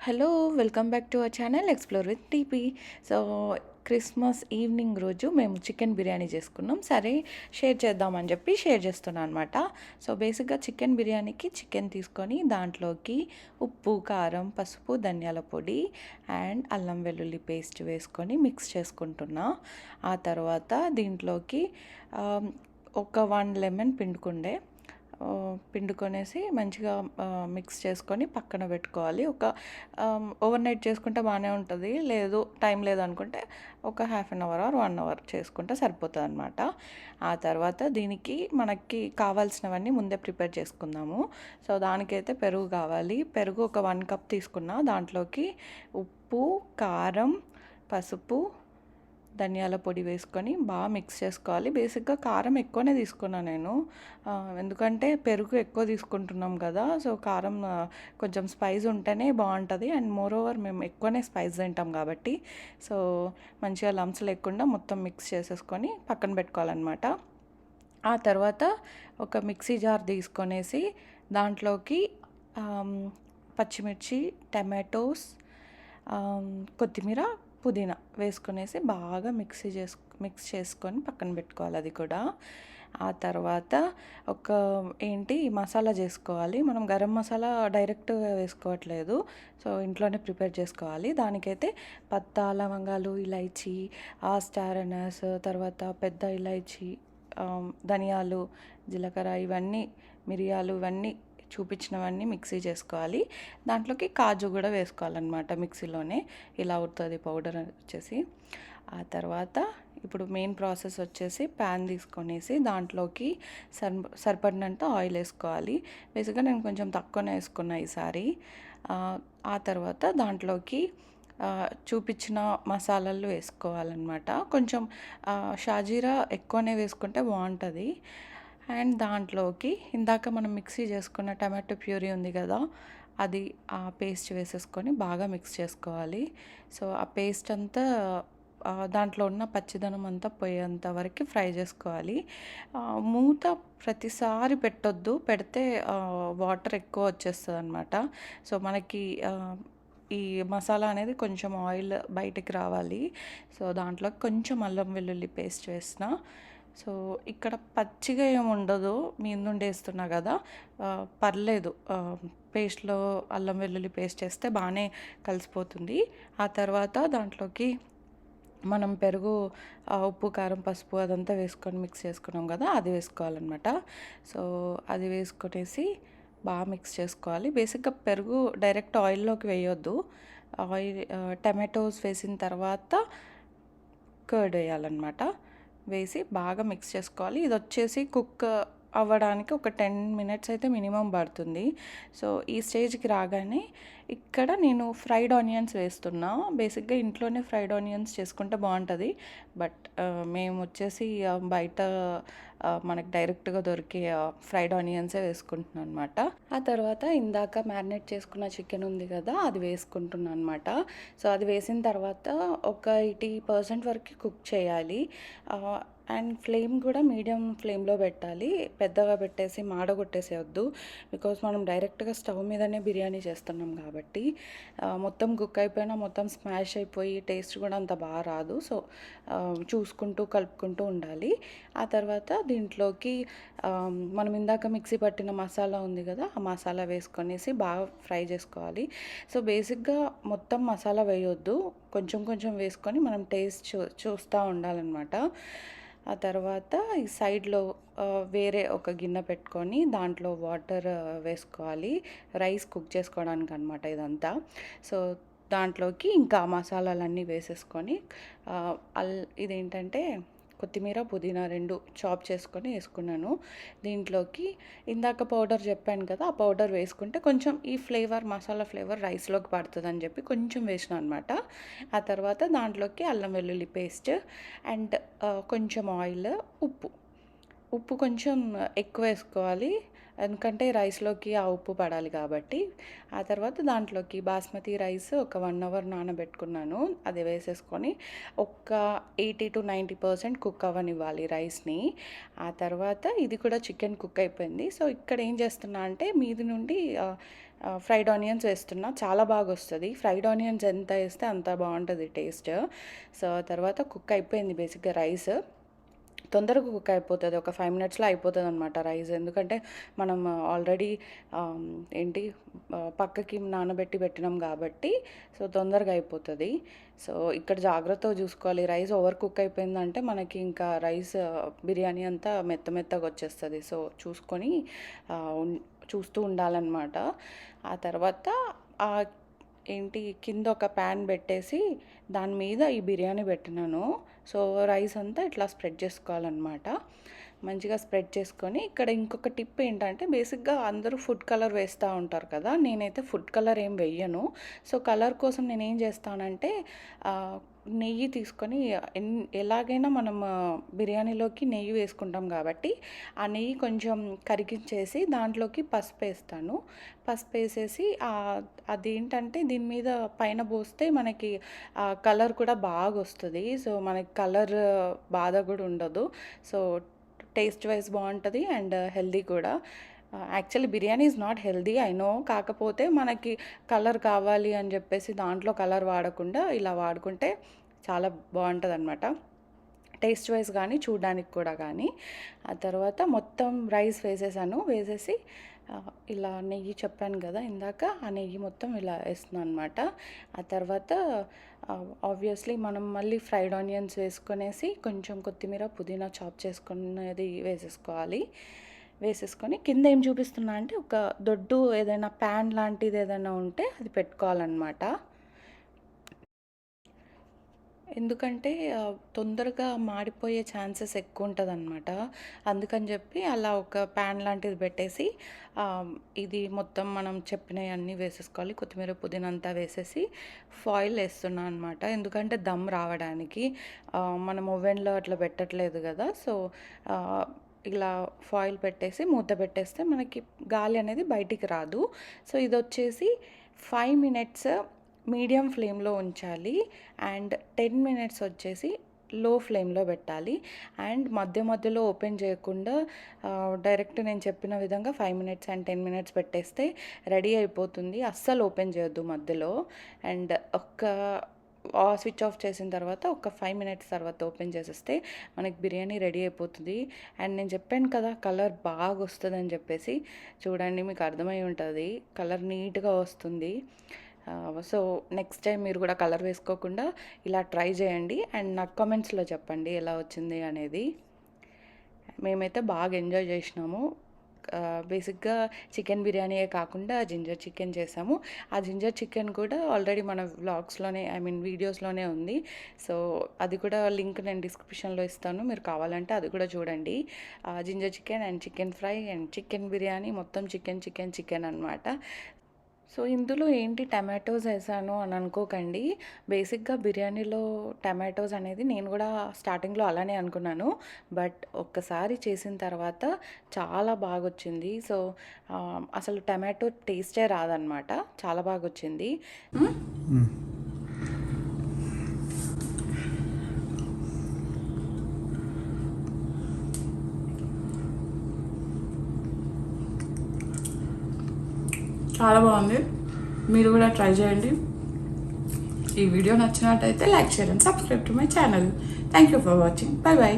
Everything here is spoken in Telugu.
Hello welcome back to our channel explore with TP. So Christmas evening రోజు మేము చికెన్ బిర్యానీ చేసుకున్నాం. సరే షేర్ చేద్దామని చెప్పి షేర్ చేస్తున్నాను అనమాట. సో బేసిక్గా చికెన్ బిర్యానీకి చికెన్ తీసుకొని దాంట్లోకి ఉప్పు, కారం, పసుపు, ధనియాల పొడి అండ్ అల్లం వెల్లుల్లి పేస్ట్ వేసుకొని మిక్స్ చేసుకుంటున్నా. ఆ తర్వాత దీంట్లోకి ఒక 1 లెమన్ పిండుకొనేసి మంచిగా మిక్స్ చేసుకొని పక్కన పెట్టుకోవాలి. ఓవర్ నైట్ చేసుకుంటే బాగానే ఉంటుంది. లేదు టైం లేదనుకుంటే ఒక half an hour or 1 hour చేసుకుంటే సరిపోతుంది అనమాట. ఆ తర్వాత దీనికి మనకి కావాల్సినవన్నీ ముందే ప్రిపేర్ చేసుకుందాము. సో దానికైతే పెరుగు కావాలి. పెరుగు ఒక 1 కప్ తీసుకున్నా. దాంట్లోకి ఉప్పు, కారం, పసుపు, ధనియాల పొడి వేసుకొని బాగా మిక్స్ చేసుకోవాలి. బేసిక్గా కారం ఎక్కువనే తీసుకున్నాను నేను, ఎందుకంటే పెరుగు ఎక్కువ తీసుకుంటున్నాం కదా. సో కారం కొంచెం స్పైస్ ఉంటేనే బాగుంటుంది. అండ్ మోర్ ఓవర్ మేము ఎక్కువనే స్పైస్ తింటాం కాబట్టి సో మంచిగా లంప్స్ లేకుండా మొత్తం మిక్స్ చేసేసుకొని పక్కన పెట్టుకోవాలన్నమాట. ఆ తర్వాత ఒక మిక్సీ జార్ తీసుకొనేసి దాంట్లోకి పచ్చిమిర్చి, టమాటోస్, కొత్తిమీర, పుదీనా వేసుకొనేసి బాగా మిక్స్ చేసుకొని పక్కన పెట్టుకోవాలి. అది కూడా ఆ తర్వాత మసాలా చేసుకోవాలి. మనం గరం మసాలా డైరెక్ట్గా వేసుకోవట్లేదు. సో ఇంట్లోనే ప్రిపేర్ చేసుకోవాలి. దానికైతే పత్తా, లవంగాలు, ఇలైచి, స్టార్ అనస్, తర్వాత పెద్ద ఇలైచి, ధనియాలు, జీలకర్ర, మిరియాలు ఇవన్నీ చూపించినవన్నీ మిక్సీ చేసుకోవాలి. దాంట్లోకి కాజు కూడా వేసుకోవాలన్నమాట. మిక్సీలోనే ఇలా అవుతుంది పౌడర్ వచ్చేసి. ఆ తర్వాత ఇప్పుడు మెయిన్ ప్రాసెస్ వచ్చేసి ప్యాన్ తీసుకొనేసి దాంట్లోకి సరిపడినంత ఆయిల్ వేసుకోవాలి. బేసిక్గా నేను కొంచెం తక్కువనే వేసుకున్నా ఈసారి. ఆ తర్వాత దాంట్లోకి చూపించిన మసాలాలు వేసుకోవాలన్నమాట. కొంచెం షాజీరా ఎక్కువనే వేసుకుంటే బాగుంటుంది. అండ్ దాంట్లోకి ఇందాక మనం మిక్సీ చేసుకున్న టమాటో ప్యూరీ ఉంది కదా, అది ఆ పేస్ట్ వేసేసుకొని బాగా మిక్స్ చేసుకోవాలి. సో ఆ పేస్ట్ అంతా దాంట్లో ఉన్న పచ్చిదనం అంతా పోయేంత వరకు ఫ్రై చేసుకోవాలి. మూత ప్రతిసారి పెట్టొద్దు, పెడితే వాటర్ ఎక్కువ వచ్చేస్తుంది అనమాట. సో మనకి ఈ మసాలా అనేది కొంచెం ఆయిల్ బయటికి రావాలి. సో దాంట్లో కొంచెం అల్లం వెల్లుల్లి పేస్ట్ వేసిన. సో ఇక్కడ పచ్చిగా ఏమి ఉండదు, మీ నుండి వేస్తున్నా కదా, పర్లేదు. పేస్ట్లో అల్లం వెల్లుల్లి పేస్ట్ వేస్తే బాగానే కలిసిపోతుంది. ఆ తర్వాత దాంట్లోకి మనం పెరుగు, ఉప్పు, కారం, పసుపు అదంతా వేసుకొని మిక్స్ చేసుకున్నాం కదా, అది వేసుకోవాలన్నమాట. సో అది వేసుకొనేసి బాగా మిక్స్ చేసుకోవాలి. బేసిక్గా పెరుగు డైరెక్ట్ ఆయిల్లోకి వేయొద్దు. టమాటోస్ వేసిన తర్వాత కర్డ్ వేయాలన్నమాట. వేసి బాగా మిక్స్ చేసుకోవాలి. ఇది వచ్చేసి కుక్ అవ్వడానికి ఒక 10 మినిట్స్ అయితే మినిమం పడుతుంది. సో ఈ స్టేజ్కి రాగానే ఇక్కడ నేను ఫ్రైడ్ ఆనియన్స్ వేస్తున్నా. బేసిక్గా ఇంట్లోనే ఫ్రైడ్ ఆనియన్స్ చేసుకుంటే బాగుంటుంది. బట్ మేము వచ్చేసి బయట మనకు డైరెక్ట్గా దొరికే ఫ్రైడ్ ఆనియన్సే వేసుకుంటున్నాను అనమాట. ఆ తర్వాత ఇందాక మ్యారినేట్ చేసుకున్న చికెన్ ఉంది కదా, అది వేసుకుంటున్నాను అనమాట. సో అది వేసిన తర్వాత ఒక 80% వరకు కుక్ చేయాలి. అండ్ ఫ్లేమ్ కూడా మీడియం ఫ్లేమ్లో పెట్టాలి. పెద్దగా పెట్టేసి మాడగొట్టేసేయొద్దు. బికాజ్ మనం డైరెక్ట్గా స్టవ్ మీదనే బిర్యానీ చేస్తున్నాం కాబట్టి మొత్తం కుక్ అయిపోయినా మొత్తం స్మాష్ అయిపోయి టేస్ట్ కూడా అంత బాగా రాదు. సో చూసుకుంటూ కలుపుకుంటూ ఉండాలి. ఆ తర్వాత దీంట్లోకి మనం ఇందాక మిక్సీ పట్టిన మసాలా ఉంది కదా, ఆ మసాలా వేసుకొనేసి బాగా ఫ్రై చేసుకోవాలి. సో బేసిక్గా మొత్తం మసాలా వేయొద్దు, కొంచెం కొంచెం వేసుకొని మనం టేస్ట్ చూస్తూ ఉండాలన్నమాట. ఆ తర్వాత ఈ సైడ్లో వేరే ఒక గిన్నె పెట్టుకొని దాంట్లో వాటర్ వేసుకోవాలి, రైస్ కుక్ చేసుకోవడానికి అనమాట ఇదంతా. సో దాంట్లోకి ఇంకా మసాలాలన్నీ వేసేసుకొని ఇదేంటంటే కొత్తిమీర, పుదీనా 2 చాప్ చేసుకొని వేసుకున్నాను. దీంట్లోకి ఇందాక పౌడర్ చెప్పాను కదా, ఆ పౌడర్ వేసుకుంటే కొంచెం ఈ మసాలా ఫ్లేవర్ రైస్లోకి పడుతుందని చెప్పి కొంచెం వేసిన అనమాట. ఆ తర్వాత దాంట్లోకి అల్లం వెల్లుల్లి పేస్ట్ అండ్ కొంచెం ఆయిల్, ఉప్పు కొంచెం ఎక్కువ వేసుకోవాలి. ఎందుకంటే రైస్లోకి ఆ ఉప్పు పడాలి కాబట్టి. ఆ తర్వాత దాంట్లోకి బాస్మతి రైస్ ఒక 1 అవర్ నానబెట్టుకున్నాను. అది వేసేసుకొని ఒక 80-90% కుక్ అవ్వనివ్వాలి రైస్ని. ఆ తర్వాత ఇది కూడా చికెన్ కుక్ అయిపోయింది. సో ఇక్కడ ఏం చేస్తున్నా అంటే మీది నుండి ఫ్రైడ్ ఆనియన్స్ వేస్తున్నా, చాలా బాగా వస్తుంది. ఫ్రైడ్ ఆనియన్స్ ఎంత వేస్తే అంత బాగుంటుంది టేస్ట్. సో తర్వాత కుక్ అయిపోయింది బేసిక్గా రైస్. తొందరగా కుక్ అయిపోతుంది, ఒక 5 మినిట్స్లో అయిపోతుంది అనమాట రైస్. ఎందుకంటే మనం ఆల్రెడీ ఏంటి పక్కకి నానబెట్టి పెట్టినాం కాబట్టి సో తొందరగా అయిపోతుంది. సో ఇక్కడ జాగ్రత్తగా చూసుకోవాలి, రైస్ ఓవర్ కుక్ అయిపోయిందంటే మనకి ఇంకా రైస్ బిర్యానీ అంతా మెత్తగా వచ్చేస్తుంది. సో చూసుకొని చూస్తూ ఉండాలన్నమాట. ఆ తర్వాత ఏంటి కింద ఒక ప్యాన్ పెట్టేసి దాని మీద ఈ బిర్యానీ పెట్టినాను. సో రైస్ అంతా ఇట్లా స్ప్రెడ్ చేసుకోవాలన్నమాట. మంచిగా స్ప్రెడ్ చేసుకొని ఇక్కడ ఇంకొక టిప్ ఏంటంటే బేసిక్గా అందరూ ఫుడ్ కలర్ వేస్తూ ఉంటారు కదా, నేనైతే ఫుడ్ కలర్ ఏం వెయ్యను. సో కలర్ కోసం నేను ఏం చేస్తానంటే నెయ్యి తీసుకొని ఎలాగైనా మనం బిర్యానీలోకి నెయ్యి వేసుకుంటాం కాబట్టి ఆ నెయ్యి కొంచెం కరిగించేసి దాంట్లోకి పసుపు వేస్తాను. పసుపు వేసేసి అదేంటంటే దీని మీద పైన పోస్తే మనకి కలర్ కూడా బాగా వస్తుంది. సో మనకి కలర్ బాధ కూడా ఉండదు. సో టేస్ట్ వైజ్ బాగుంటుంది అండ్ హెల్దీ కూడా. Actually biryani is not healthy, I know. కాకపోతే మనకి కలర్ కావాలి అని చెప్పేసి దాంట్లో కలర్ వాడకుండా ఇలా వాడుకుంటే చాలా బాగుంటుంది అనమాట, టేస్ట్ వైజ్ కానీ చూడడానికి కూడా కానీ. ఆ తర్వాత మొత్తం రైస్ వేసేసాను. వేసేసి ఇలా నెయ్యి చెప్పాను కదా ఇందాక, ఆ నెయ్యి మొత్తం ఇలా వేస్తున్నాను అనమాట. ఆ తర్వాత ఆబ్వియస్లీ మనం మళ్ళీ ఫ్రైడ్ ఆనియన్స్ వేసుకొనేసి కొంచెం కొత్తిమీర పుదీనా చాప్ చేసుకున్నది వేసేసుకొని కింద ఏం చూపిస్తున్నా అంటే ఒక దొడ్డు ఏదైనా ప్యాన్ లాంటిది ఏదైనా ఉంటే అది పెట్టుకోవాలన్నమాట. ఎందుకంటే తొందరగా మాడిపోయే ఛాన్సెస్ ఎక్కువ ఉంటుందన్నమాట. అందుకని చెప్పి అలా ఒక ప్యాన్ లాంటిది పెట్టేసి ఇది మొత్తం మనం చెప్పినవన్నీ వేసేసుకోవాలి. కొత్తిమీర పుదీనా అంతా వేసేసి ఫాయిల్ వేస్తున్నాను అనమాట. ఎందుకంటే దమ్ రావడానికి మనం ఓవెన్లో అట్లా పెట్టట్లేదు కదా. సో ఇలా ఫాయిల్ పెట్టేసి మూత పెట్టేస్తే మనకి గాలి అనేది బయటికి రాదు. సో ఇది వచ్చేసి 5 మినిట్స్ మీడియం ఫ్లేమ్లో ఉంచాలి అండ్ 10 మినిట్స్ వచ్చేసి లో ఫ్లేమ్లో పెట్టాలి. అండ్ మధ్యలో ఓపెన్ చేయకుండా డైరెక్ట్ నేను చెప్పిన విధంగా 5 మినిట్స్ అండ్ 10 మినిట్స్ పెట్టేస్తే రెడీ అయిపోతుంది. అస్సలు ఓపెన్ చేయొద్దు మధ్యలో. అండ్ స్విచ్ ఆఫ్ చేసిన తర్వాత ఒక 5 మినిట్స్ తర్వాత ఓపెన్ చేసేస్తే మనకి బిర్యానీ రెడీ అయిపోతుంది. అండ్ నేను చెప్పాను కదా కలర్ బాగా వస్తుంది అని చెప్పేసి, చూడండి మీకు అర్థమై ఉంటుంది, కలర్ నీట్గా వస్తుంది. సో నెక్స్ట్ టైం మీరు కూడా కలర్ వేసుకోకుండా ఇలా ట్రై చేయండి అండ్ నాకు కామెంట్స్లో చెప్పండి ఎలా వచ్చింది అనేది. మేమైతే బాగా ఎంజాయ్ చేసినాము. బేసిక్గా చికెన్ బిర్యానీయే కాకుండా జింజర్ చికెన్ చేసాము. ఆ జింజర్ చికెన్ కూడా ఆల్రెడీ మన వ్లాగ్స్లోనే వీడియోస్లోనే ఉంది. సో అది కూడా లింక్ నేను డిస్క్రిప్షన్లో ఇస్తాను, మీరు కావాలంటే అది కూడా చూడండి. Ginger chicken and chicken fry and chicken biryani మొత్తం చికెన్ అనమాట. సో ఇందులో ఏంటి టమాటోస్ వేసాను అని అనుకోకండి. బేసిక్గా బిర్యానీలో టమాటోస్ అనేది నేను కూడా స్టార్టింగ్లో అలానే అనుకున్నాను, బట్ ఒక్కసారి చేసిన తర్వాత చాలా బాగా వచ్చింది. సో అసలు టమాటో టేస్టే రాదనమాట, చాలా బాగా వచ్చింది. చాలా బాగుంది, మీరు కూడా ట్రై చేయండి. ఈ వీడియో నచ్చినట్టయితే like, share and subscribe to my channel. Thank you for watching. By by.